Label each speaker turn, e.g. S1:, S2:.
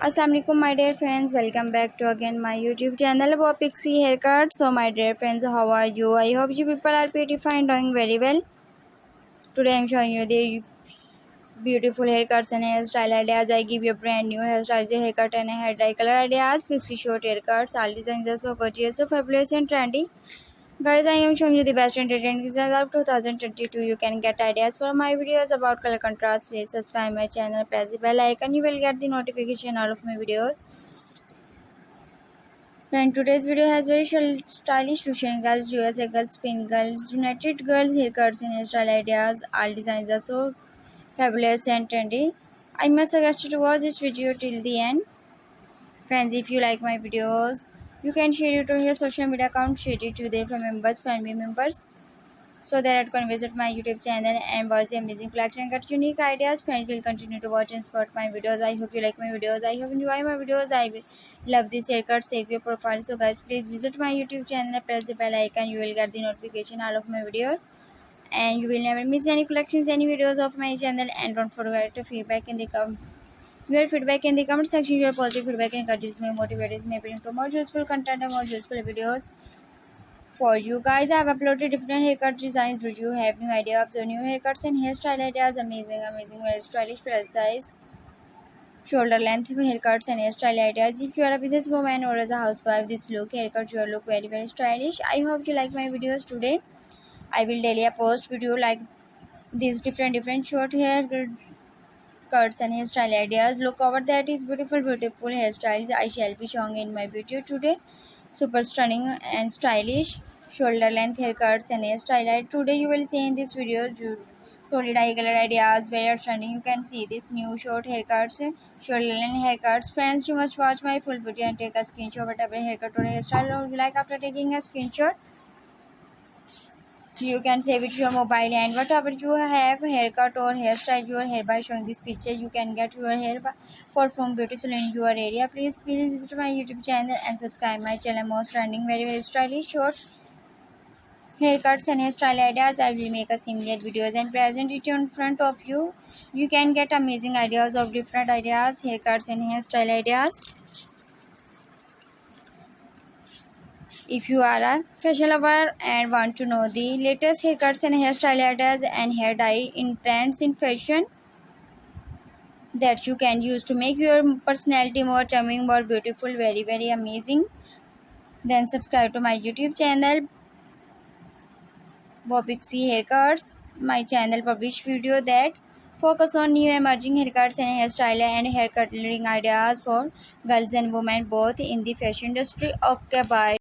S1: Assalamu alaikum my dear friends, welcome back to again my YouTube channel BobPixie Haircut. So my dear friends, how are you? I hope you people are pretty fine, doing very well. Today I am showing you the beautiful haircuts and hairstyle ideas. I give you brand new hairstyles, haircut and hair dye color ideas, pixie short haircuts. All designs are so gorgeous, so fabulous and trendy. Guys, I am showing you the best entertainment designs of 2022. You can get ideas for my videos about color contrast. Please subscribe my channel, press the bell icon. You will get the notification all of my videos. Friend, today's video has very stylish Russian girls, USA girls, Spain girls, United girls haircuts and hairstyle ideas. All designs are so fabulous and trendy. I must suggest you to watch this video till the end. Friends, if you like my videos, you can share it on your social media account, share it to their family members, so that you can visit my YouTube channel and watch the amazing collection and get unique ideas. Friends will continue to watch and support my videos. I hope you like my videos. I hope you enjoy my videos. I will love this haircut. Save your profile. So guys, please visit my YouTube channel, press the bell icon. You will get the notification all of my videos, and you will never miss any collections, any videos of my channel. And don't forget to feedback in the your feedback in the comment section. Your positive feedback encourages me, motivates me, bring to more useful content and more useful videos for you guys. I have uploaded different haircut designs. Do you have new idea of the new haircuts and hairstyle ideas? Amazing, very stylish, precise shoulder length haircuts and hairstyle ideas. If you are a businesswoman or as a housewife, this haircut your look very stylish. I hope you like my videos today. I will daily post video like these different short hair cuts and hairstyle ideas. Look over that is beautiful hairstyles I shall be showing in my video today. Super stunning and stylish shoulder length haircuts and hairstyle. Today you will see in this video solid eye color ideas very stunning. You can see this new short haircuts, shoulder length haircuts. Friends, you must watch my full video and take a screenshot whatever haircut or hairstyle you like. After taking a screenshot, you can save it to your mobile, and whatever you have haircut or hairstyle your hair by showing this picture, you can get your hair performed beautiful in your area. Please visit my YouTube channel and subscribe my channel. Most trending very stylish short haircuts and hairstyle ideas. I will make a similar videos and present it in front of you. You can get amazing ideas of different ideas, haircuts and hairstyle ideas. If you are a fashion lover and want to know the latest haircuts and hairstyle ideas and hair dye in trends in fashion that you can use to make your personality more charming, more beautiful, very amazing, then subscribe to my YouTube channel BobPixie Haircuts. My channel publish video that focus on new emerging haircuts and hairstyle and hair coloring ideas for girls and women both in the fashion industry. Okay, bye.